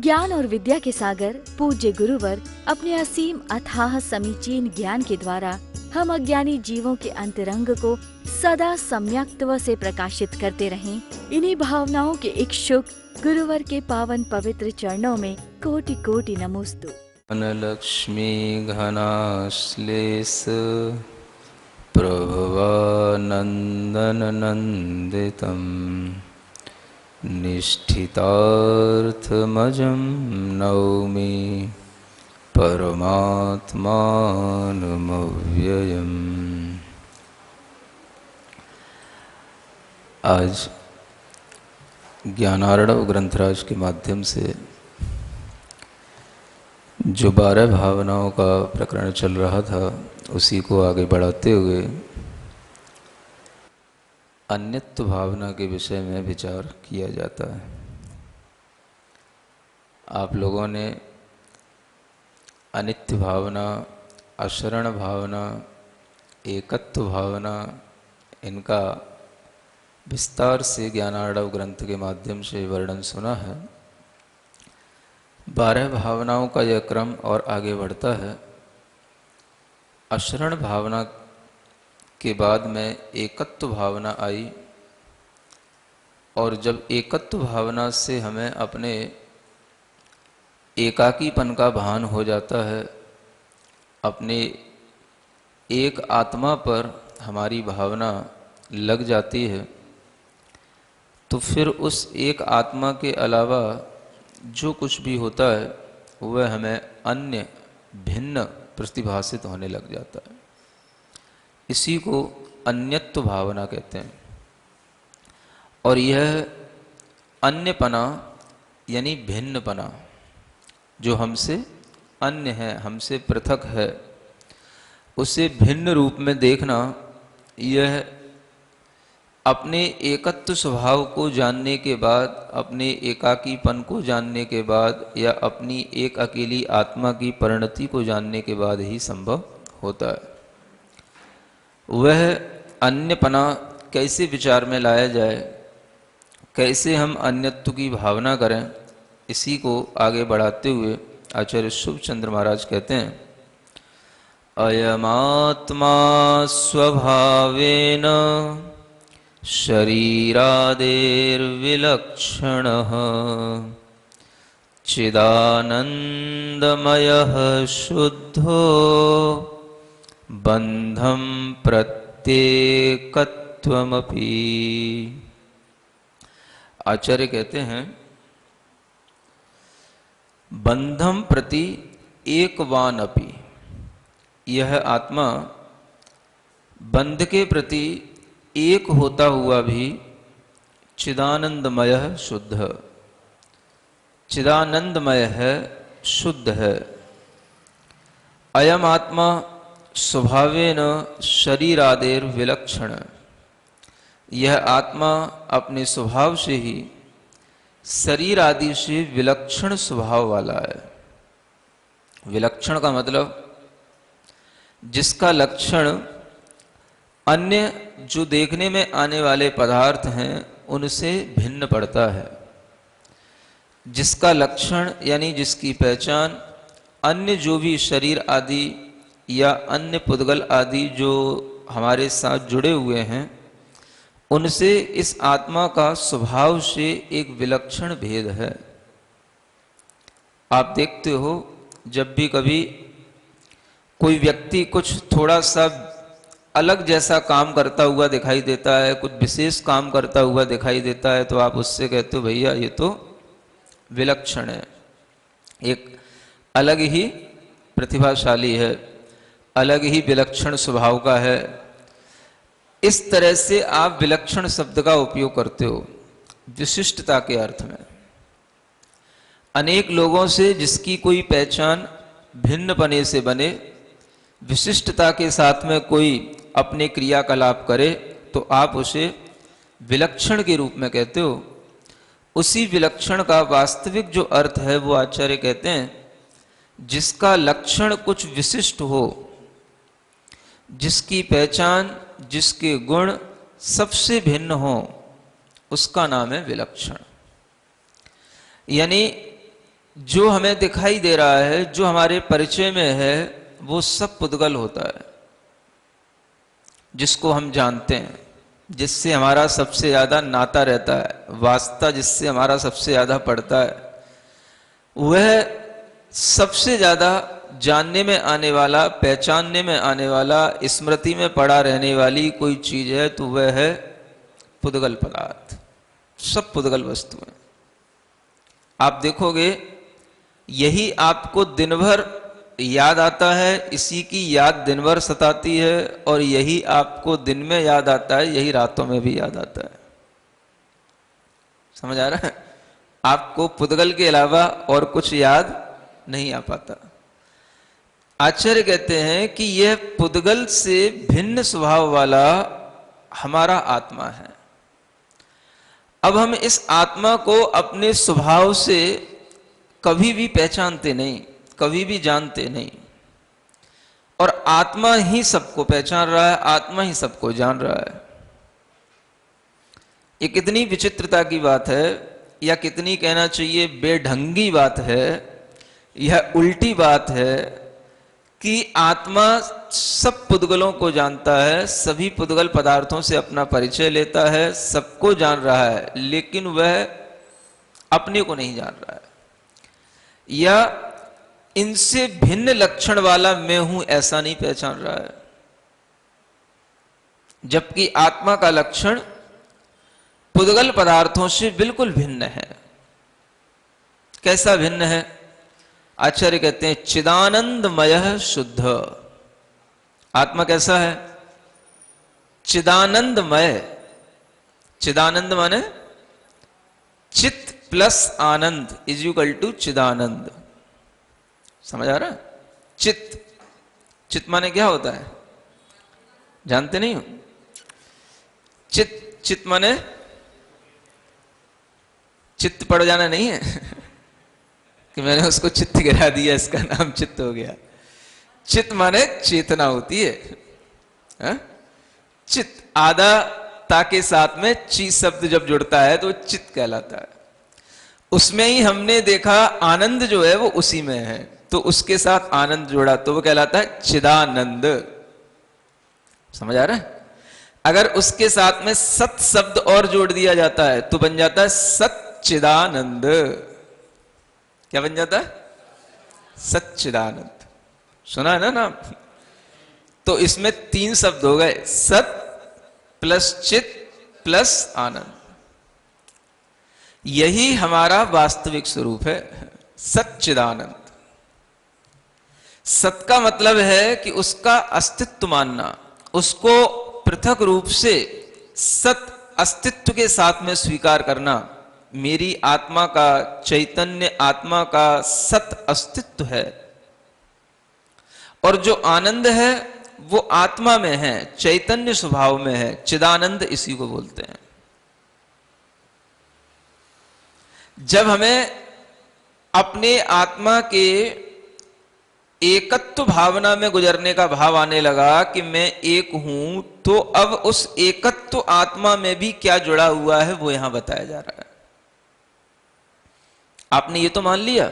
ज्ञान और विद्या के सागर पूज्य गुरुवर अपने असीम अथाह समीचीन ज्ञान के द्वारा हम अज्ञानी जीवों के अंतरंग को सदा सम्यक्त्व से प्रकाशित करते रहें। इन्हीं भावनाओं के इच्छुक गुरुवर के पावन पवित्र चरणों में कोटि कोटि नमोस्तु। लक्ष्मी घनाश्लेष प्रभवानंदन नंदितं निष्ठितार्थमजं नौमि परमात्मानमव्ययम्। आज ज्ञानार्णव ग्रंथराज के माध्यम से जो 12 भावनाओं का प्रकरण चल रहा था उसी को आगे बढ़ाते हुए अन्यत्व भावना के विषय में विचार किया जाता है। आप लोगों ने अनित्य भावना, अशरण भावना, एकत्व भावना, इनका विस्तार से ज्ञानार्णव ग्रंथ के माध्यम से वर्णन सुना है। 12 भावनाओं का यह क्रम और आगे बढ़ता है। अशरण भावना के बाद में एकत्व भावना आई और जब एकत्व भावना से हमें अपने एकाकीपन का भान हो जाता है, अपने एक आत्मा पर हमारी भावना लग जाती है, तो फिर उस एक आत्मा के अलावा जो कुछ भी होता है वह हमें अन्य भिन्न प्रतिभासित होने लग जाता है। इसी को अन्यत्व भावना कहते हैं। और यह अन्यपना यानी भिन्नपना, जो हमसे अन्य है, हमसे पृथक है, उसे भिन्न रूप में देखना, यह अपने एकत्व स्वभाव को जानने के बाद, अपने एकाकीपन को जानने के बाद या अपनी एक अकेली आत्मा की परिणति को जानने के बाद ही संभव होता है। वह अन्यपना कैसे विचार में लाया जाए, कैसे हम अन्यत्व की भावना करें, इसी को आगे बढ़ाते हुए आचार्य शुभचंद्र महाराज कहते हैं, अयमात्मा स्वभावेन शरीरादेर्विलक्षणः चिदानन्दमयः शुद्धो बन्धं प्रत्येकत्वमपि। आचार्य कहते हैं, बंधम प्रति एकवान अपि, यह आत्मा बंध के प्रति एक होता हुआ भी चिदानंदमय शुद्ध, चिदानंदमय है, शुद्ध है। अयम आत्मा स्वभावेन शरीरादेर विलक्षण, यह आत्मा अपने स्वभाव से ही शरीर आदि से विलक्षण स्वभाव वाला है। विलक्षण का मतलब जिसका लक्षण अन्य जो देखने में आने वाले पदार्थ हैं उनसे भिन्न पड़ता है। जिसका लक्षण यानी जिसकी पहचान अन्य जो भी शरीर आदि या अन्य पुद्गल आदि जो हमारे साथ जुड़े हुए हैं उनसे इस आत्मा का स्वभाव से एक विलक्षण भेद है। आप देखते हो जब भी कभी कोई व्यक्ति कुछ थोड़ा सा अलग जैसा काम करता हुआ दिखाई देता है, कुछ विशेष काम करता हुआ दिखाई देता है, तो आप उससे कहते हो भैया ये तो विलक्षण है, एक अलग ही प्रतिभाशाली है, अलग ही विलक्षण स्वभाव का है। इस तरह से आप विलक्षण शब्द का उपयोग करते हो विशिष्टता के अर्थ में। अनेक लोगों से जिसकी कोई पहचान भिन्नपने से बने, विशिष्टता के साथ में कोई अपने क्रियाकलाप करे, तो आप उसे विलक्षण के रूप में कहते हो। उसी विलक्षण का वास्तविक जो अर्थ है वो आचार्य कहते हैं, जिसका लक्षण कुछ विशिष्ट हो, जिसकी पहचान, जिसके गुण सबसे भिन्न हो, उसका नाम है विलक्षण। यानी जो हमें दिखाई दे रहा है, जो हमारे परिचय में है, वो सब पुद्गल होता है, जिसको हम जानते हैं, जिससे हमारा सबसे ज्यादा नाता रहता है, वास्ता जिससे हमारा सबसे ज्यादा पड़ता है, वह सबसे ज्यादा जानने में आने वाला, पहचानने में आने वाला, स्मृति में पड़ा रहने वाली कोई चीज है तो वह है पुद्गल पदार्थ। सब पुद्गल वस्तु हैं। आप देखोगे यही आपको दिन भर याद आता है, इसी की याद दिन भर सताती है, और यही आपको दिन में याद आता है, यही रातों में भी याद आता है। समझ आ रहा है? आपको पुद्गल के अलावा और कुछ याद नहीं आ पाता। आचार्य कहते हैं कि यह पुद्गल से भिन्न स्वभाव वाला हमारा आत्मा है। अब हम इस आत्मा को अपने स्वभाव से कभी भी पहचानते नहीं, कभी भी जानते नहीं, और आत्मा ही सबको पहचान रहा है, आत्मा ही सबको जान रहा है। ये कितनी विचित्रता की बात है, या कितनी कहना चाहिए बेढंगी बात है, यह उल्टी बात है कि आत्मा सब पुद्गलों को जानता है, सभी पुद्गल पदार्थों से अपना परिचय लेता है, सबको जान रहा है, लेकिन वह अपने को नहीं जान रहा है, या इनसे भिन्न लक्षण वाला मैं हूं ऐसा नहीं पहचान रहा है। जबकि आत्मा का लक्षण पुद्गल पदार्थों से बिल्कुल भिन्न है। कैसा भिन्न है? आचार्य कहते हैं चिदानंदमय शुद्ध। आत्मा कैसा है? चिदानंदमय। चिदानंद माने चित प्लस आनंद इज इक्वल टू चिदानंद। समझ आ रहा है? चित, चित माने क्या होता है? जानते नहीं हो? चित, चित माने चित्त पड़ जाना नहीं है कि मैंने उसको चित्त गिरा दिया, इसका नाम चित्त हो गया। चित्त माने चेतना होती है, हा? चित्त आधा ता के साथ में ची शब्द जब जुड़ता है तो चित्त कहलाता है। उसमें ही हमने देखा आनंद जो है वो उसी में है, तो उसके साथ आनंद जोड़ा तो वो कहलाता है चिदानंद। समझ आ रहा है? अगर उसके साथ में सत शब्द और जोड़ दिया जाता है तो बन जाता है सच्चिदानंद। क्या बन जाता है? सच्चिदानंद। सुना है ना नाम? तो इसमें तीन शब्द हो गए, सत प्लस चित प्लस आनंद। यही हमारा वास्तविक स्वरूप है, सच्चिदानंद। सत का मतलब है कि उसका अस्तित्व मानना, उसको पृथक रूप से सत अस्तित्व के साथ में स्वीकार करना। मेरी आत्मा का, चैतन्य आत्मा का सत अस्तित्व है, और जो आनंद है वो आत्मा में है, चैतन्य स्वभाव में है, चिदानंद इसी को बोलते हैं। जब हमें अपने आत्मा के एकत्व भावना में गुजरने का भाव आने लगा कि मैं एक हूं, तो अब उस एकत्व आत्मा में भी क्या जुड़ा हुआ है वो यहां बताया जा रहा है। आपने ये तो मान लिया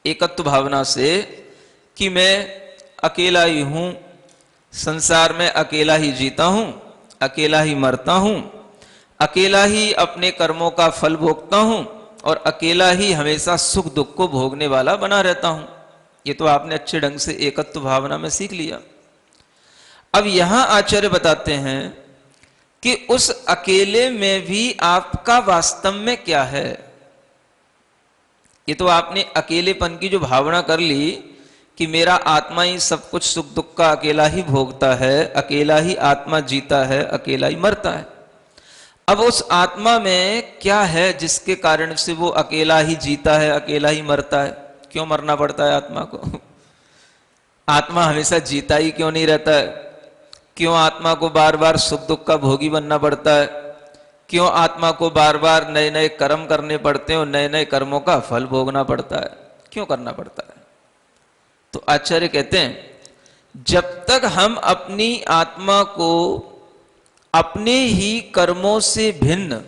एकत्व भावना से कि मैं अकेला ही हूं, संसार में अकेला ही जीता हूं, अकेला ही मरता हूं, अकेला ही अपने कर्मों का फल भोगता हूं, और अकेला ही हमेशा सुख दुख को भोगने वाला बना रहता हूं। ये तो आपने अच्छे ढंग से एकत्व भावना में सीख लिया। अब यहां आचार्य बताते हैं कि उस अकेले में भी आपका वास्तव में क्या है। ये तो आपने अकेलेपन की जो भावना कर ली कि मेरा आत्मा ही सब कुछ सुख दुख का अकेला ही भोगता है, अकेला ही आत्मा जीता है, अकेला ही मरता है। अब उस आत्मा में क्या है जिसके कारण से वो अकेला ही जीता है, अकेला ही मरता है? क्यों मरना पड़ता है आत्मा को? आत्मा हमेशा जीता ही क्यों नहीं रहता है? क्यों आत्मा को बार बार सुख दुख का भोगी बनना पड़ता है? क्यों आत्मा को बार बार नए नए कर्म करने पड़ते हैं और नए नए कर्मों का फल भोगना पड़ता है? क्यों करना पड़ता है? तो आचार्य कहते हैं जब तक हम अपनी आत्मा को अपने ही कर्मों से भिन्न,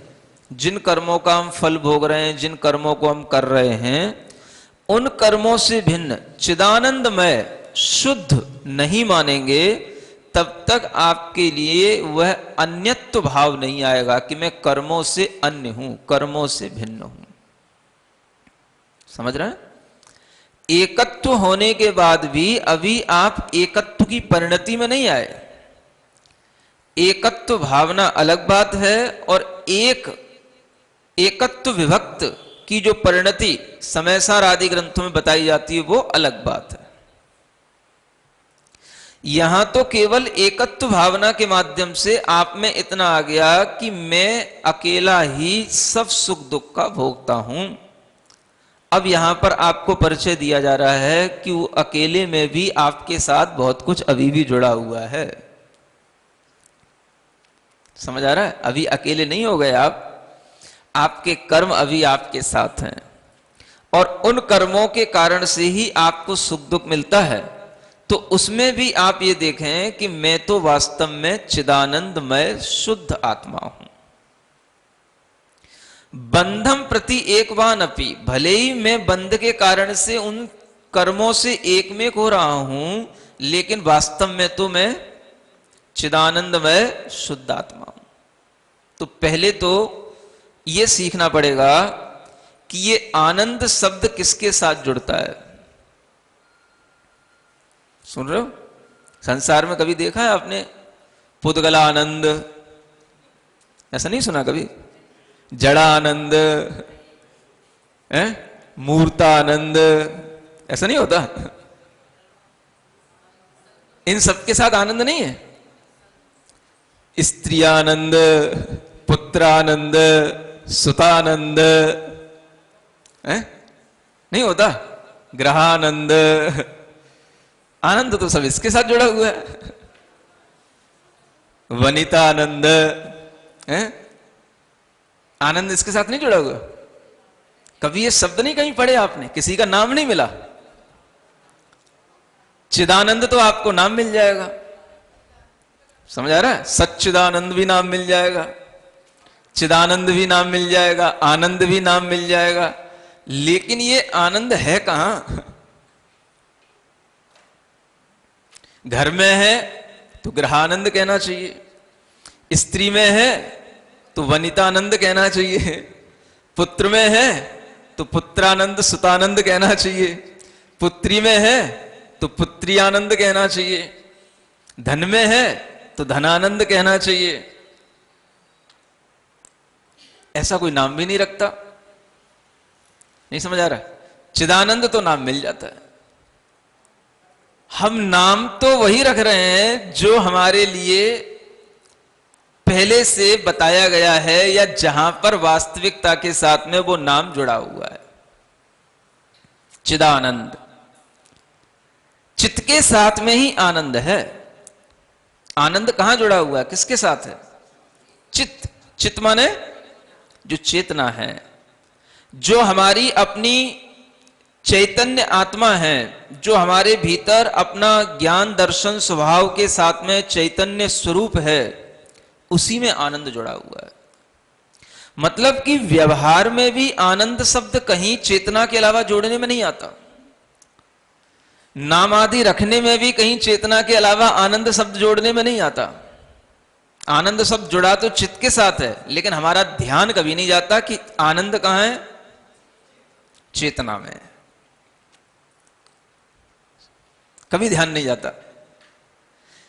जिन कर्मों का हम फल भोग रहे हैं, जिन कर्मों को हम कर रहे हैं, उन कर्मों से भिन्न चिदानंदमय शुद्ध नहीं मानेंगे, तब तक आपके लिए वह अन्यत्व भाव नहीं आएगा कि मैं कर्मों से अन्य हूं, कर्मों से भिन्न हूं। समझ रहे हैं? एकत्व होने के बाद भी अभी आप एकत्व की परिणति में नहीं आए। एकत्व भावना अलग बात है, और एकत्व विभक्त की जो परिणति समयसार आदि ग्रंथों में बताई जाती है वो अलग बात है। यहां तो केवल एकत्व भावना के माध्यम से आप में इतना आ गया कि मैं अकेला ही सब सुख दुख का भोगता हूं। अब यहां पर आपको परिचय दिया जा रहा है कि वो अकेले में भी आपके साथ बहुत कुछ अभी भी जुड़ा हुआ है। समझ आ रहा है? अभी अकेले नहीं हो गए आप, आपके कर्म अभी आपके साथ हैं, और उन कर्मों के कारण से ही आपको सुख दुख मिलता है। तो उसमें भी आप ये देखें कि मैं तो वास्तव में चिदानंदमय शुद्ध आत्मा हूं। बंधम प्रति एकवान अपि, भले ही मैं बंध के कारण से उन कर्मों से एक में हो रहा हूं, लेकिन वास्तव में तो मैं चिदानंदमय शुद्ध आत्मा हूं। तो पहले तो यह सीखना पड़ेगा कि ये आनंद शब्द किसके साथ जुड़ता है। सुन रहे हो? संसार में कभी देखा है आपने पुद्गला आनंद? ऐसा नहीं सुना कभी? जड़ा आनंद, मूर्ता आनंद, ऐसा नहीं होता? इन सबके साथ आनंद नहीं है? स्त्रियानंद, पुत्रानंद, सुतानंद, नहीं होता? ग्रहानंद, आनंद तो सब इसके साथ जुड़ा हुआ है। वनिता आनंद, आनंद इसके साथ नहीं जुड़ा हुआ? कभी ये शब्द नहीं कहीं पढ़े आपने? किसी का नाम नहीं मिला? चिदानंद तो आपको नाम मिल जाएगा, समझ आ रहा है? सच्चिदानंद भी नाम मिल जाएगा, चिदानंद भी नाम मिल जाएगा, आनंद भी नाम मिल जाएगा, लेकिन ये आनंद है कहां? घर में है तो ग्रहानंद कहना चाहिए, स्त्री में है तो वनितानंद कहना चाहिए, पुत्र में है तो पुत्रानंद सुतानंद कहना चाहिए, पुत्री में है तो पुत्री आनंद कहना चाहिए, धन में है तो धनानंद कहना चाहिए। ऐसा कोई नाम भी नहीं रखता। नहीं समझ आ रहा? चिदानंद तो नाम मिल जाता है। हम नाम तो वही रख रहे हैं जो हमारे लिए पहले से बताया गया है, या जहां पर वास्तविकता के साथ में वो नाम जुड़ा हुआ है। चिदानंद, चित्त के साथ में ही आनंद है। आनंद कहां जुड़ा हुआ है? किसके साथ है? चित्त। चित्त माने जो चेतना है, जो हमारी अपनी चैतन्य आत्मा है, जो हमारे भीतर अपना ज्ञान दर्शन स्वभाव के साथ में चैतन्य स्वरूप है, उसी में आनंद जुड़ा हुआ है। मतलब कि व्यवहार में भी आनंद शब्द कहीं चेतना के अलावा जोड़ने में नहीं आता। नाम आदि रखने में भी कहीं चेतना के अलावा आनंद शब्द जोड़ने में नहीं आता। आनंद शब्द जुड़ा तो चित्त के साथ है, लेकिन हमारा ध्यान कभी नहीं जाता कि आनंद कहां है? चेतना में। कभी ध्यान नहीं जाता।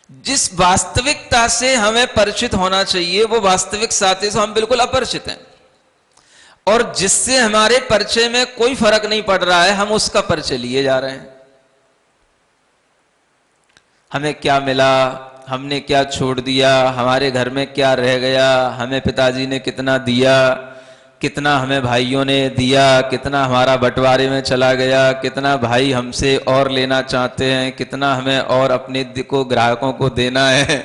जिस वास्तविकता से हमें परिचित होना चाहिए वो वास्तविक साथी से हम बिल्कुल अपरिचित हैं, और जिससे हमारे परिचय में कोई फर्क नहीं पड़ रहा है, हम उसका परिचय लिए जा रहे हैं। हमें क्या मिला, हमने क्या छोड़ दिया, हमारे घर में क्या रह गया, हमें पिताजी ने कितना दिया, कितना हमें भाइयों ने दिया, कितना हमारा बंटवारे में चला गया, कितना भाई हमसे और लेना चाहते हैं, कितना हमें और अपने को ग्राहकों को देना है।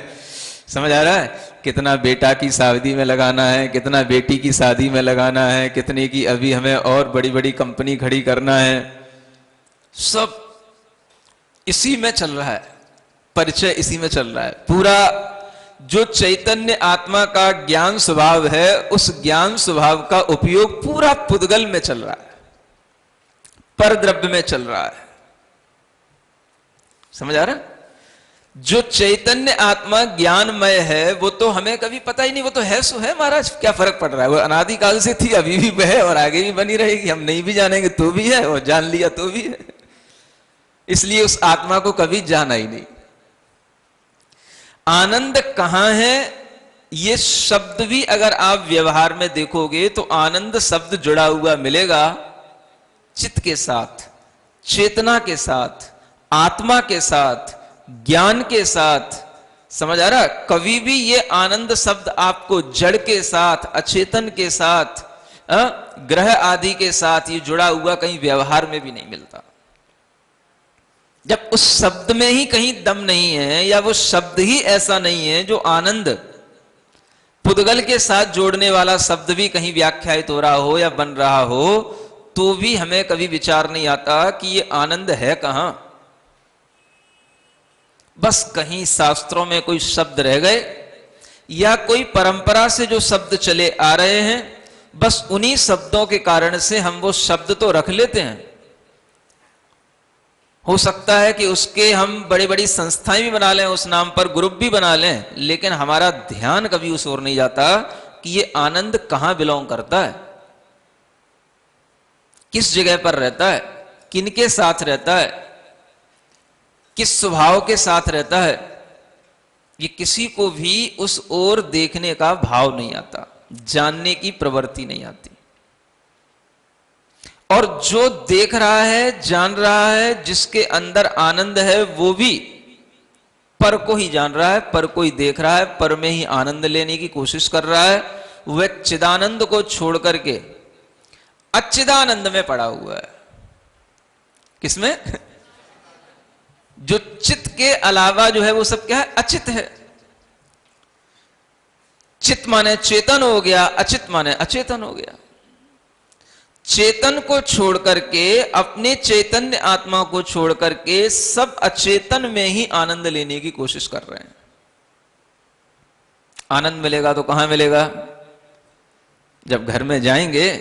समझ आ रहा है? कितना बेटा की शादी में लगाना है, कितना बेटी की शादी में लगाना है, कितने की अभी हमें और बड़ी बड़ी कंपनी खड़ी करना है। सब इसी में चल रहा है, परिचय इसी में चल रहा है। पूरा जो चैतन्य आत्मा का ज्ञान स्वभाव है, उस ज्ञान स्वभाव का उपयोग पूरा पुद्गल में चल रहा है। पर द्रव्य में चल रहा है। समझ आ रहा है? जो चैतन्य आत्मा ज्ञानमय है वो तो हमें कभी पता ही नहीं, वो तो है सो है महाराज, क्या फर्क पड़ रहा है? वो अनादिकाल से थी, अभी भी है और आगे भी बनी रहेगी। हम नहीं भी जानेंगे तो भी है और जान लिया तो भी है, इसलिए उस आत्मा को कभी जाना ही नहीं। आनंद कहां है, ये शब्द भी अगर आप व्यवहार में देखोगे तो आनंद शब्द जुड़ा हुआ मिलेगा चित्त के साथ, चेतना के साथ, आत्मा के साथ, ज्ञान के साथ। समझ आ रहा? कभी भी ये आनंद शब्द आपको जड़ के साथ, अचेतन के साथ, ग्रह आदि के साथ ये जुड़ा हुआ कहीं व्यवहार में भी नहीं मिलता। जब उस शब्द में ही कहीं दम नहीं है, या वो शब्द ही ऐसा नहीं है जो आनंद पुद्गल के साथ जोड़ने वाला शब्द भी कहीं व्याख्यायित हो रहा हो या बन रहा हो, तो भी हमें कभी विचार नहीं आता कि ये आनंद है कहां। बस कहीं शास्त्रों में कोई शब्द रह गए या कोई परंपरा से जो शब्द चले आ रहे हैं, बस उन्हीं शब्दों के कारण से हम वो शब्द तो रख लेते हैं। हो सकता है कि उसके हम बड़ी बड़ी संस्थाएं भी बना लें, उस नाम पर ग्रुप भी बना लें, लेकिन हमारा ध्यान कभी उस ओर नहीं जाता कि ये आनंद कहां बिलोंग करता है, किस जगह पर रहता है, किनके साथ रहता है, किस स्वभाव के साथ रहता है। ये किसी को भी उस ओर देखने का भाव नहीं आता, जानने की प्रवृत्ति नहीं आती। और जो देख रहा है, जान रहा है, जिसके अंदर आनंद है, वो भी पर को ही जान रहा है, पर को ही देख रहा है, पर में ही आनंद लेने की कोशिश कर रहा है। वह चिदानंद को छोड़ करके अच्चिदानंद में पड़ा हुआ है। किसमें? जो चित्त के अलावा जो है वो सब क्या है? अचित है। चित्त माने चेतन हो गया, अचित माने अचेतन हो गया। चेतन को छोड़ करके, अपने चैतन्य आत्मा को छोड़ करके सब अचेतन में ही आनंद लेने की कोशिश कर रहे हैं। आनंद मिलेगा तो कहां मिलेगा? जब घर में जाएंगे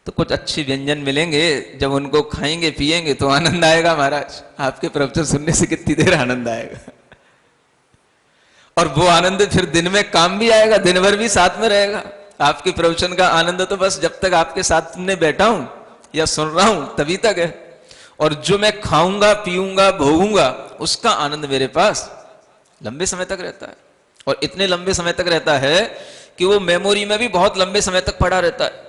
तो कुछ अच्छे व्यंजन मिलेंगे, जब उनको खाएंगे पिएंगे तो आनंद आएगा। महाराज आपके प्रवचन सुनने से कितनी देर आनंद आएगा, और वो आनंद फिर दिन में काम भी आएगा, दिन भर भी साथ में रहेगा। आपके प्रवचन का आनंद तो बस जब तक आपके साथ में बैठा हूं या सुन रहा हूं तभी तक है, और जो मैं खाऊंगा पीऊंगा भोगूंगा उसका आनंद मेरे पास लंबे समय तक रहता है। और इतने लंबे समय तक रहता है कि वो मेमोरी में भी बहुत लंबे समय तक पड़ा रहता है।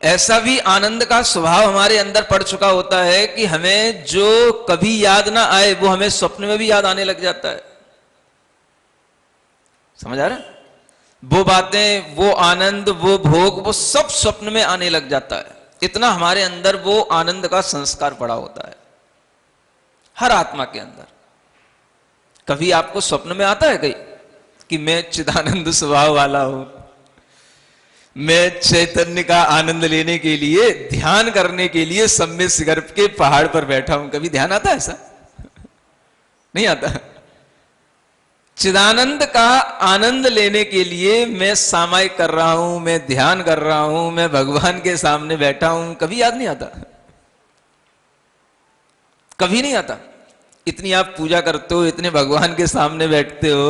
ऐसा भी आनंद का स्वभाव हमारे अंदर पड़ चुका होता है कि हमें जो कभी याद ना आए वो हमें स्वप्न में भी याद आने लग जाता है। समझ आ रहा है? वो बातें, वो आनंद, वो भोग, वो सब स्वप्न में आने लग जाता है। इतना हमारे अंदर वो आनंद का संस्कार पड़ा होता है, हर आत्मा के अंदर। कभी आपको स्वप्न में आता है कहीं कि मैं चिदानंद स्वभाव वाला हूं, मैं चैतन्य का आनंद लेने के लिए, ध्यान करने के लिए सम्य गर्भ के पहाड़ पर बैठा हूं? कभी ध्यान आता है ऐसा? नहीं आता। चिदानंद का आनंद लेने के लिए मैं सामायिक कर रहा हूं, मैं ध्यान कर रहा हूं, मैं भगवान के सामने बैठा हूं, कभी याद नहीं आता, कभी नहीं आता। इतनी आप पूजा करते हो, इतने भगवान के सामने बैठते हो,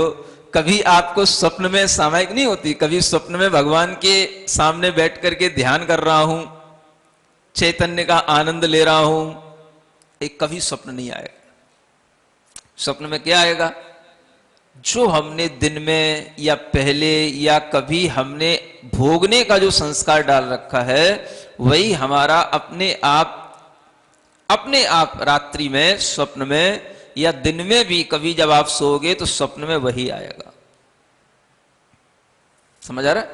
कभी आपको स्वप्न में सामायिक नहीं होती? कभी स्वप्न में भगवान के सामने बैठ करके ध्यान कर रहा हूं, चैतन्य का आनंद ले रहा हूं, एक कभी स्वप्न नहीं आएगा। स्वप्न में क्या आएगा? जो हमने दिन में या पहले या कभी हमने भोगने का जो संस्कार डाल रखा है, वही हमारा अपने आप रात्रि में, स्वप्न में या दिन में भी कभी जब आप सोओगे तो स्वप्न में वही आएगा। समझ आ रहा?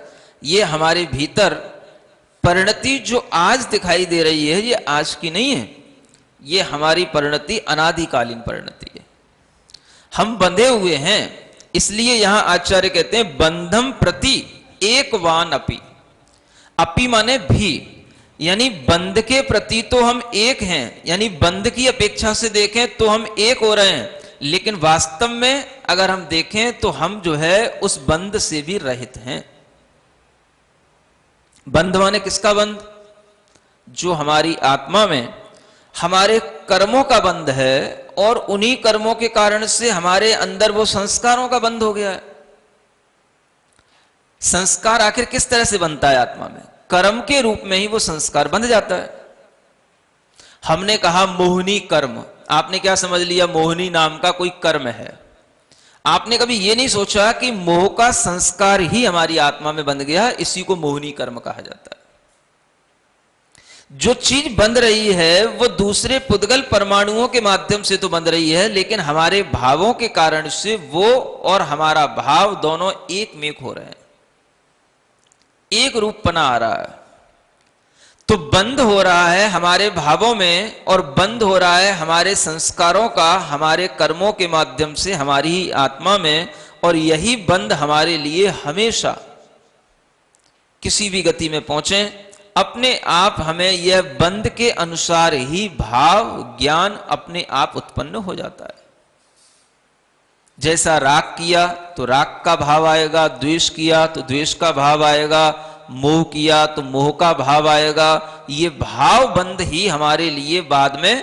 ये हमारे भीतर परिणति जो आज दिखाई दे रही है, ये आज की नहीं है, ये हमारी परिणति अनादिकालीन परिणति है। हम बंधे हुए हैं, इसलिए यहां आचार्य कहते हैं बंधम प्रति एक वान अपि। अपि माने भी, यानी बंध के प्रति तो हम एक हैं, यानी बंध की अपेक्षा से देखें तो हम एक हो रहे हैं, लेकिन वास्तव में अगर हम देखें तो हम जो है उस बंध से भी रहित हैं। बंध माने किसका बंध? जो हमारी आत्मा में हमारे कर्मों का बंध है, और उन्हीं कर्मों के कारण से हमारे अंदर वो संस्कारों का बंध हो गया है। संस्कार आखिर किस तरह से बनता है आत्मा में? कर्म के रूप में ही वो संस्कार बंध जाता है। हमने कहा मोहिनी कर्म, आपने क्या समझ लिया? मोहिनी नाम का कोई कर्म है। आपने कभी ये नहीं सोचा कि मोह का संस्कार ही हमारी आत्मा में बंध गया, इसी को मोहिनी कर्म कहा जाता है। जो चीज बंध रही है वो दूसरे पुद्गल परमाणुओं के माध्यम से तो बंध रही है, लेकिन हमारे भावों के कारण से वो और हमारा भाव दोनों एक मेक हो रहे हैं, एक रूपपना आ रहा है। तो बंद हो रहा है हमारे भावों में, और बंद हो रहा है हमारे संस्कारों का, हमारे कर्मों के माध्यम से हमारी ही आत्मा में। और यही बंद हमारे लिए हमेशा किसी भी गति में पहुंचे, अपने आप हमें यह बंद के अनुसार ही भाव ज्ञान अपने आप उत्पन्न हो जाता है। जैसा राग किया तो राग का भाव आएगा, द्वेष किया तो द्वेष का भाव आएगा, मोह किया तो मोह का भाव आएगा। ये भाव बंध ही हमारे लिए बाद में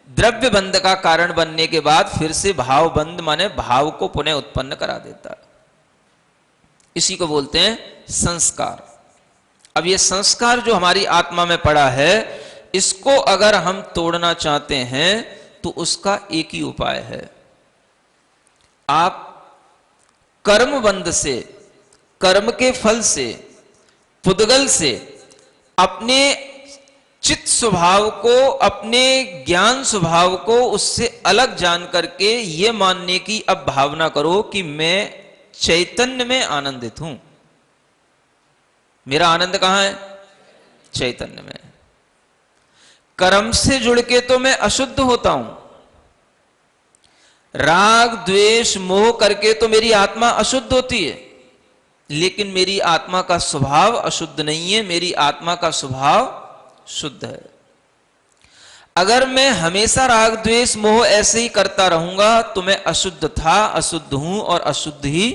द्रव्य बंध का कारण बनने के बाद फिर से भाव बंध माने भाव को पुनः उत्पन्न करा देता है। इसी को बोलते हैं संस्कार। अब ये संस्कार जो हमारी आत्मा में पड़ा है, इसको अगर हम तोड़ना चाहते हैं तो उसका एक ही उपाय है। आप कर्म बंध से, कर्म के फल से, पुद्गल से अपने चित्त स्वभाव को, अपने ज्ञान स्वभाव को उससे अलग जान करके ये मानने की अब भावना करो कि मैं चैतन्य में आनंदित हूं। मेरा आनंद कहां है? चैतन्य में। कर्म से जुड़ के तो मैं अशुद्ध होता हूं, राग द्वेष मोह करके तो मेरी आत्मा अशुद्ध होती है, लेकिन मेरी आत्मा का स्वभाव अशुद्ध नहीं है, मेरी आत्मा का स्वभाव शुद्ध है। अगर मैं हमेशा राग द्वेष मोह ऐसे ही करता रहूंगा तो मैं अशुद्ध था, अशुद्ध हूं और अशुद्ध ही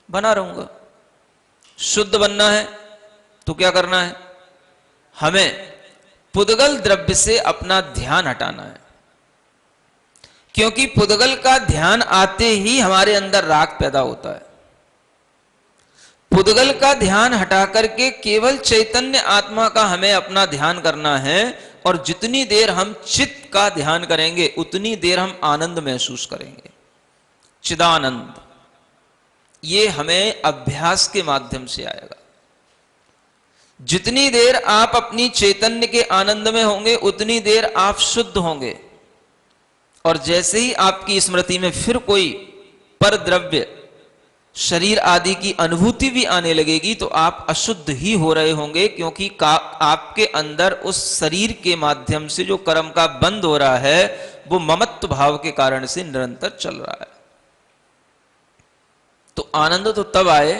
बना रहूंगा। शुद्ध बनना है तो क्या करना है? हमें पुद्गल द्रव्य से अपना ध्यान हटाना है, क्योंकि पुद्गल का ध्यान आते ही हमारे अंदर राग पैदा होता है। पुद्गल का ध्यान हटा करके केवल चैतन्य आत्मा का हमें अपना ध्यान करना है, और जितनी देर हम चित्त का ध्यान करेंगे उतनी देर हम आनंद महसूस करेंगे, चिदानंद। ये हमें अभ्यास के माध्यम से आएगा। जितनी देर आप अपनी चैतन्य के आनंद में होंगे उतनी देर आप शुद्ध होंगे, और जैसे ही आपकी स्मृति में फिर कोई पर द्रव्य शरीर आदि की अनुभूति भी आने लगेगी तो आप अशुद्ध ही हो रहे होंगे, क्योंकि आपके अंदर उस शरीर के माध्यम से जो कर्म का बंध हो रहा है वो ममत्व भाव के कारण से निरंतर चल रहा है। तो आनंद तो तब आए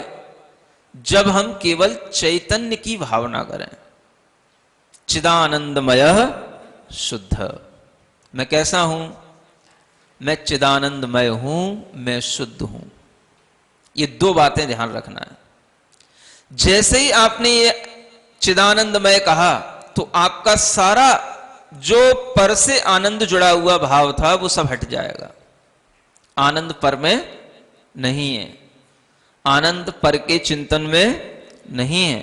जब हम केवल चैतन्य की भावना करें। चिदानंदमय शुद्ध। मैं कैसा हूं? मैं चिदानंदमय हूं, मैं शुद्ध हूं। ये दो बातें ध्यान रखना है। जैसे ही आपने ये चिदानंदमय कहा तो आपका सारा जो पर से आनंद जुड़ा हुआ भाव था वो सब हट जाएगा। आनंद पर में नहीं है, आनंद पर के चिंतन में नहीं है,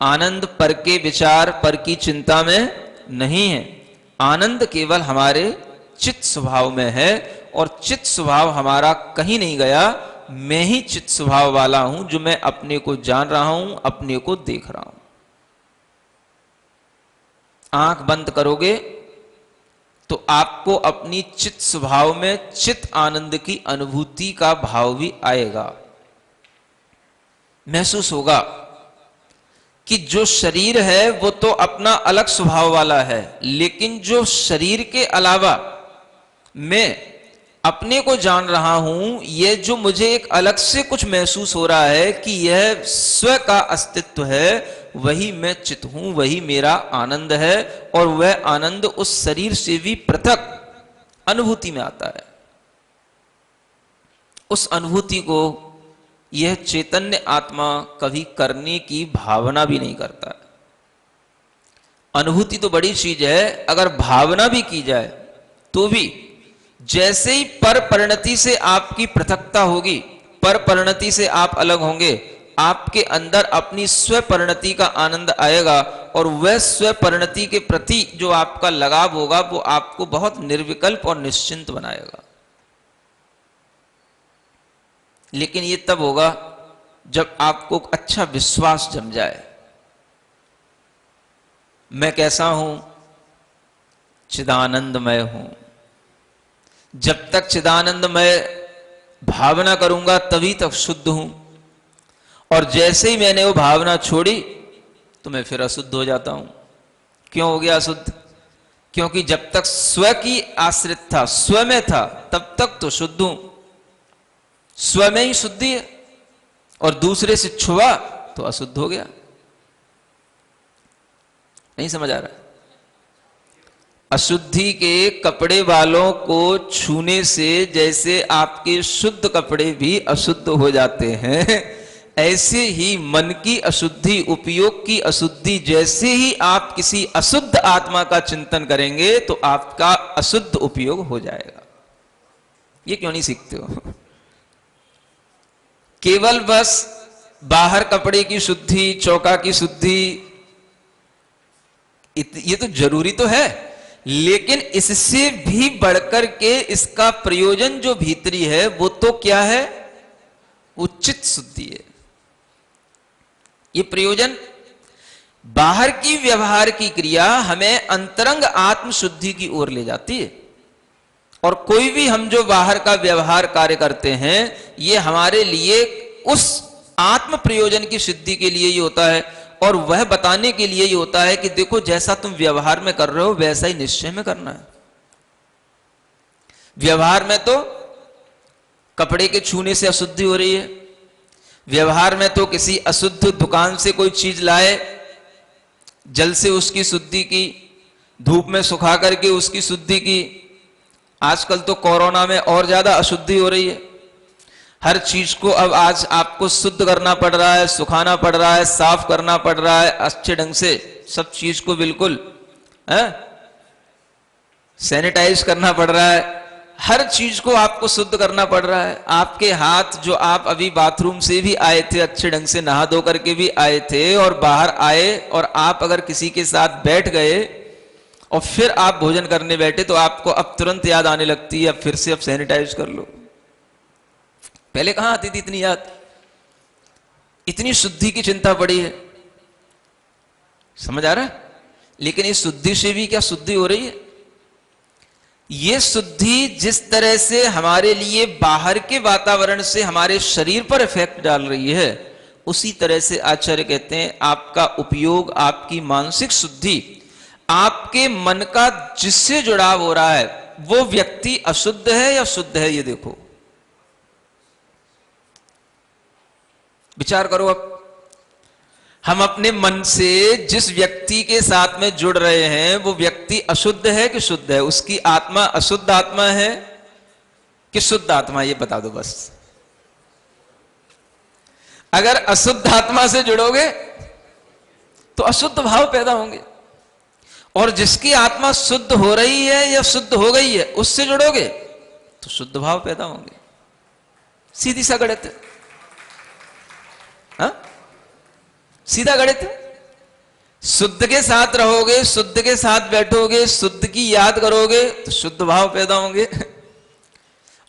आनंद पर के विचार पर की चिंता में नहीं है। आनंद केवल हमारे चित्त स्वभाव में है, और चित्त स्वभाव हमारा कहीं नहीं गया। मैं ही चित्त स्वभाव वाला हूं, जो मैं अपने को जान रहा हूं, अपने को देख रहा हूं। आंख बंद करोगे तो आपको अपनी चित्त स्वभाव में चित्त आनंद की अनुभूति का भाव भी आएगा। महसूस होगा कि जो शरीर है वो तो अपना अलग स्वभाव वाला है, लेकिन जो शरीर के अलावा मैं अपने को जान रहा हूं, ये जो मुझे एक अलग से कुछ महसूस हो रहा है कि यह स्व का अस्तित्व है, वही मैं चित्त हूं, वही मेरा आनंद है। और वह आनंद उस शरीर से भी पृथक अनुभूति में आता है। उस अनुभूति को यह चैतन्य आत्मा कभी करने की भावना भी नहीं करता। अनुभूति तो बड़ी चीज है, अगर भावना भी की जाए तो भी जैसे ही पर परिणति से आपकी पृथकता होगी, पर परिणति से आप अलग होंगे, आपके अंदर अपनी स्व परिणति का आनंद आएगा और वह स्व परिणति के प्रति जो आपका लगाव होगा वो आपको बहुत निर्विकल्प और निश्चिंत बनाएगा। लेकिन ये तब होगा जब आपको अच्छा विश्वास जम जाए, मैं कैसा हूं, चिदानंदमय हूं। जब तक चिदानंदमय भावना करूंगा तभी तक शुद्ध हूं, और जैसे ही मैंने वो भावना छोड़ी तो मैं फिर अशुद्ध हो जाता हूं। क्यों हो गया अशुद्ध? क्योंकि जब तक स्व की आश्रित था, स्व में था, तब तक तो शुद्ध हूं, स्व में ही शुद्धि है, और दूसरे से छुआ तो अशुद्ध हो गया। नहीं समझ आ रहा? अशुद्धि के कपड़े वालों को छूने से जैसे आपके शुद्ध कपड़े भी अशुद्ध हो जाते हैं, ऐसे ही मन की अशुद्धि, उपयोग की अशुद्धि, जैसे ही आप किसी अशुद्ध आत्मा का चिंतन करेंगे तो आपका अशुद्ध उपयोग हो जाएगा। ये क्यों नहीं सीखते हो? केवल बस बाहर कपड़े की शुद्धि, चौका की शुद्धि, ये तो जरूरी तो है, लेकिन इससे भी बढ़कर के इसका प्रयोजन जो भीतरी है वो तो क्या है? उचित शुद्धि है। ये प्रयोजन, बाहर की व्यवहार की क्रिया हमें अंतरंग आत्म शुद्धि की ओर ले जाती है, और कोई भी हम जो बाहर का व्यवहार कार्य करते हैं ये हमारे लिए उस आत्म प्रयोजन की सिद्धि के लिए ही होता है, और वह बताने के लिए ही होता है कि देखो जैसा तुम व्यवहार में कर रहे हो वैसा ही निश्चय में करना है। व्यवहार में तो कपड़े के छूने से अशुद्धि हो रही है, व्यवहार में तो किसी अशुद्ध दुकान से कोई चीज लाए, जल से उसकी शुद्धि की, धूप में सुखा करके उसकी शुद्धि की। आजकल तो कोरोना में और ज्यादा अशुद्धि हो रही है, हर चीज को अब आज आपको शुद्ध करना पड़ रहा है, सुखाना पड़ रहा है, साफ करना पड़ रहा है, अच्छे ढंग से सब चीज को बिल्कुल सैनिटाइज करना पड़ रहा है, हर चीज को आपको शुद्ध करना पड़ रहा है। आपके हाथ जो आप अभी बाथरूम से भी आए थे, अच्छे ढंग से नहा धो करके भी आए थे, और बाहर आए और आप अगर किसी के साथ बैठ गए और फिर आप भोजन करने बैठे तो आपको अब तुरंत याद आने लगती है अब फिर से अब सैनिटाइज कर लो। पहले कहां आती थी इतनी याद? इतनी शुद्धि की चिंता पड़ी है, समझ आ रहा है? लेकिन इस शुद्धि से भी क्या शुद्धि हो रही है? ये शुद्धि जिस तरह से हमारे लिए बाहर के वातावरण से हमारे शरीर पर इफेक्ट डाल रही है, उसी तरह से आचार्य कहते हैं आपका उपयोग, आपकी मानसिक शुद्धि, आपके मन का जिससे जुड़ाव हो रहा है वो व्यक्ति अशुद्ध है या शुद्ध है, ये देखो। विचार करो, अब हम अपने मन से जिस व्यक्ति के साथ में जुड़ रहे हैं वो व्यक्ति अशुद्ध है कि शुद्ध है? उसकी आत्मा अशुद्ध आत्मा है कि शुद्ध आत्मा, ये बता दो बस। अगर अशुद्ध आत्मा से जुड़ोगे तो अशुद्ध भाव पैदा होंगे, और जिसकी आत्मा शुद्ध हो रही है या शुद्ध हो गई है उससे जुड़ोगे तो शुद्ध भाव पैदा होंगे। सीधी सा गणित है, हाँ? सीधा गणित। शुद्ध के साथ रहोगे, शुद्ध के साथ बैठोगे, शुद्ध की याद करोगे तो शुद्ध भाव पैदा होंगे,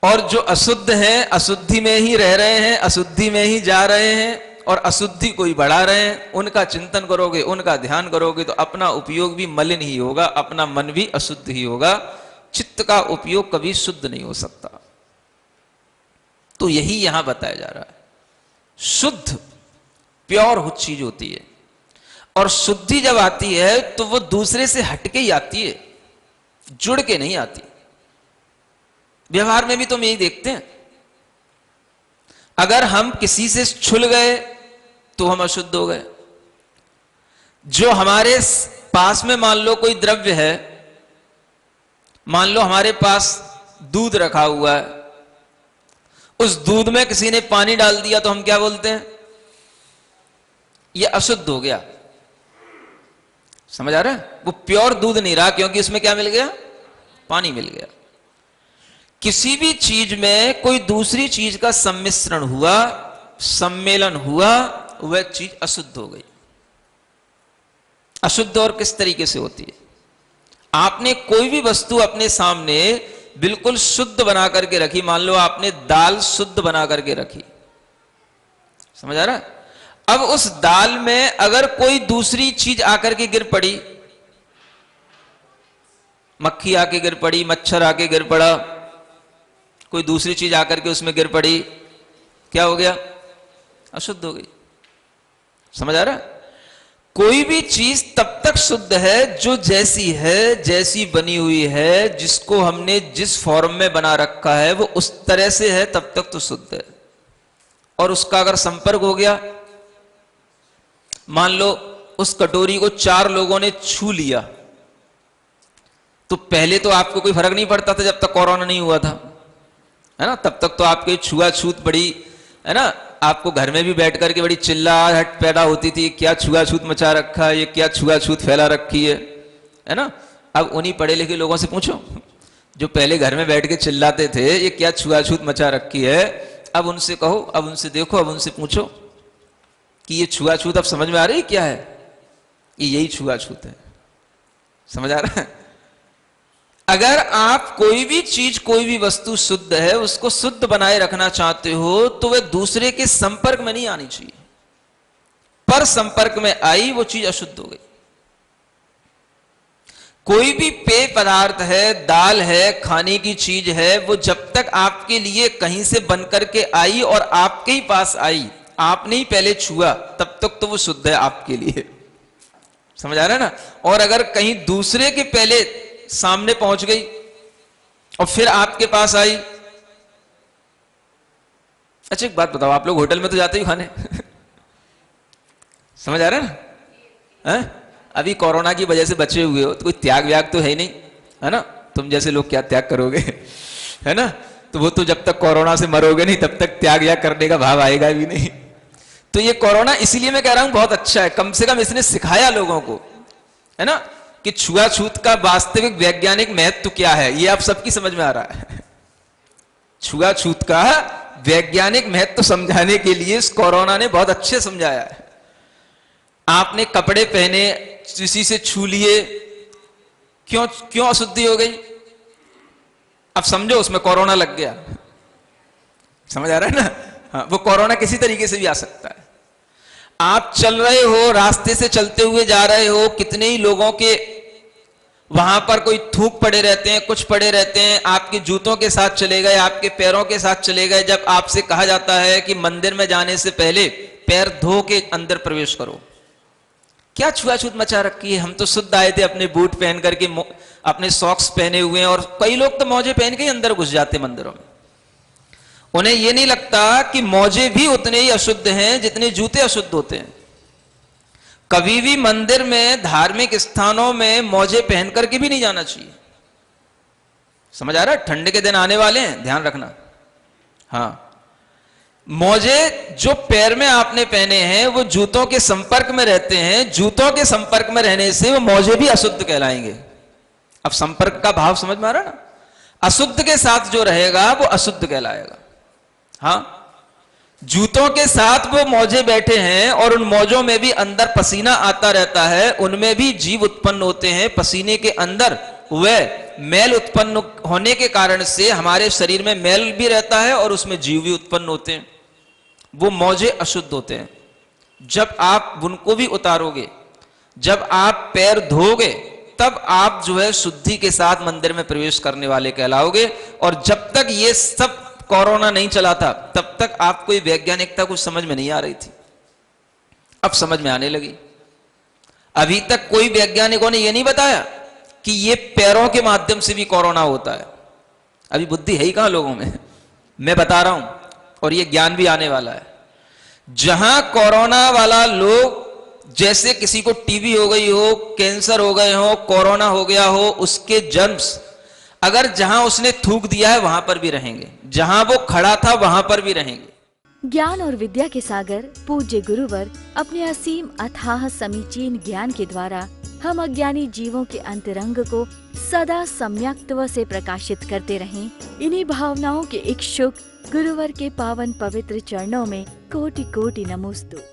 और जो अशुद्ध हैं अशुद्धि में ही रह रहे हैं, अशुद्धि में ही जा रहे हैं और अशुद्धि को ही बढ़ा रहे हैं, उनका चिंतन करोगे, उनका ध्यान करोगे तो अपना उपयोग भी मलिन ही होगा, अपना मन भी अशुद्ध ही होगा। चित्त का उपयोग कभी शुद्ध नहीं हो सकता। तो यही यहां बताया जा रहा है, शुद्ध प्योर चीज होती है, और शुद्धि जब आती है तो वो दूसरे से हटके ही आती है, जुड़ के नहीं आती। व्यवहार में भी तो हम यही देखते हैं, अगर हम किसी से छुल गए तो हम अशुद्ध हो गए। जो हमारे पास में मान लो कोई द्रव्य है, मान लो हमारे पास दूध रखा हुआ है, उस दूध में किसी ने पानी डाल दिया तो हम क्या बोलते हैं? यह अशुद्ध हो गया। समझ आ रहा है? वो प्योर दूध नहीं रहा, क्योंकि उसमें क्या मिल गया? पानी मिल गया। किसी भी चीज में कोई दूसरी चीज का सम्मिश्रण हुआ, सम्मेलन हुआ, वह चीज अशुद्ध हो गई। अशुद्ध और किस तरीके से होती है? आपने कोई भी वस्तु अपने सामने बिल्कुल शुद्ध बना करके रखी, मान लो आपने दाल शुद्ध बना करके रखी, समझ आ रहा है? अब उस दाल में अगर कोई दूसरी चीज आकर के गिर पड़ी, मक्खी आके गिर पड़ी, मच्छर आके गिर पड़ा, कोई दूसरी चीज आकर के उसमें गिर पड़ी, क्या हो गया? अशुद्ध हो गई। समझ आ रहा है? कोई भी चीज तब तक शुद्ध है जो जैसी है, जैसी बनी हुई है, जिसको हमने जिस फॉर्म में बना रखा है वो उस तरह से है, तब तक तो शुद्ध है। और उसका अगर संपर्क हो गया, मान लो उस कटोरी को 4 लोगों ने छू लिया, तो पहले तो आपको कोई फर्क नहीं पड़ता था जब तक कोरोना नहीं हुआ था, है ना? तब तक तो आपके छुआछूत बड़ी, है ना, आपको घर में भी बैठ करके बड़ी चिल्लाहट पैदा होती थी, क्या छुआछूत मचा रखा है, ये क्या छुआछूत फैला रखी है ना? अब उन्हीं पढ़े लिखे लोगों से पूछो जो पहले घर में बैठ के चिल्लाते थे ये क्या छुआछूत मचा रखी है, अब उनसे कहो, अब उनसे देखो, अब उनसे पूछो कि ये छुआछूत अब समझ में आ रही है क्या है? ये यही छुआछूत है। समझ आ रहा है? अगर आप कोई भी चीज, कोई भी वस्तु शुद्ध है, उसको शुद्ध बनाए रखना चाहते हो तो वह दूसरे के संपर्क में नहीं आनी चाहिए। पर संपर्क में आई वो चीज अशुद्ध हो गई। कोई भी पेय पदार्थ है, दाल है, खाने की चीज है, वो जब तक आपके लिए कहीं से बनकर के आई और आपके ही पास आई, आपने ही पहले छुआ, तब तक तो वो शुद्ध है आपके लिए। समझ आ रहा है ना? और अगर कहीं दूसरे के पहले सामने पहुंच गई और फिर आपके पास आई, अच्छा एक बात बताओ, आप लोग होटल में तो जाते ही खाने समझ आ रहा है ना? है? अभी कोरोना की वजह से बचे हुए हो तो कोई त्याग व्याग तो है नहीं, है ना? तुम जैसे लोग क्या त्याग करोगे है ना? तो वो तो जब तक कोरोना से मरोगे नहीं तब तक त्याग व्याग करने का भाव आएगा भी नहीं। तो ये कोरोना इसीलिए मैं कह रहा हूं बहुत अच्छा है, कम से कम इसने सिखाया लोगों को, है ना, कि छुआछूत का वास्तविक वैज्ञानिक महत्व क्या है, ये आप सबकी समझ में आ रहा है। छुआछूत का वैज्ञानिक महत्व समझाने के लिए इस कोरोना ने बहुत अच्छे समझाया है। आपने कपड़े पहने, किसी से छू लिए, क्यों अशुद्धि हो गई? अब समझो उसमें कोरोना लग गया। समझ आ रहा है ना? हाँ, वो कोरोना किसी तरीके से भी आ सकता है। आप चल रहे हो, रास्ते से चलते हुए जा रहे हो, कितने ही लोगों के वहां पर कोई थूक पड़े रहते हैं, कुछ पड़े रहते हैं, आपके जूतों के साथ चले गए, आपके पैरों के साथ चले गए। जब आपसे कहा जाता है कि मंदिर में जाने से पहले पैर धो के अंदर प्रवेश करो, क्या छुआछूत मचा रखी है? हम तो शुद्ध आए थे, अपने बूट पहन करके, अपने सॉक्स पहने हुए हैं, और कई लोग तो मौजे पहन के ही अंदर घुस जाते मंदिरों में। उन्हें यह नहीं लगता कि मौजे भी उतने ही अशुद्ध हैं जितने जूते अशुद्ध होते हैं। कभी भी मंदिर में, धार्मिक स्थानों में मौजे पहन करके भी नहीं जाना चाहिए। समझ आ रहा है? ठंड के दिन आने वाले हैं, ध्यान रखना। हाँ, मौजे जो पैर में आपने पहने हैं वो जूतों के संपर्क में रहते हैं, जूतों के संपर्क में रहने से वो मौजे भी अशुद्ध कहलाएंगे। अब संपर्क का भाव समझ में आ रहा है ना? अशुद्ध के साथ जो रहेगा वो अशुद्ध कहलाएगा। हाँ, जूतों के साथ वो मौजे बैठे हैं और उन मौजों में भी अंदर पसीना आता रहता है, उनमें भी जीव उत्पन्न होते हैं। पसीने के अंदर वह मैल उत्पन्न होने के कारण से हमारे शरीर में मैल भी रहता है और उसमें जीव भी उत्पन्न होते हैं। वो मौजे अशुद्ध होते हैं। जब आप उनको भी उतारोगे, जब आप पैर धोगे, तब आप जो है शुद्धि के साथ मंदिर में प्रवेश करने वाले कहलाओगे। और जब तक ये सब कोरोना नहीं चला था तब तक आपको ये वैज्ञानिकता कुछ समझ में नहीं आ रही थी, अब समझ में आने लगी। अभी तक कोई वैज्ञानिकों ने यह नहीं बताया कि ये पैरों के माध्यम से भी कोरोना होता है। अभी बुद्धि है ही कहां लोगों में? मैं बता रहा हूं, और ये ज्ञान भी आने वाला है। जहां कोरोना वाला लोग, जैसे किसी को टीबी हो गई हो, कैंसर हो गए हो, कोरोना हो गया हो, उसके जर्म्स अगर जहां उसने थूक दिया है वहां पर भी रहेंगे, जहां वो खड़ा था वहां पर भी रहेंगे। ज्ञान और विद्या के सागर पूज्य गुरुवर अपने असीम अथाह समीचीन ज्ञान के द्वारा हम अज्ञानी जीवों के अंतरंग को सदा सम्यक्त्व से प्रकाशित करते रहें। इन्हीं भावनाओं के इच्छुक गुरुवर के पावन पवित्र चरणों में कोटि कोटि नमोस्तु।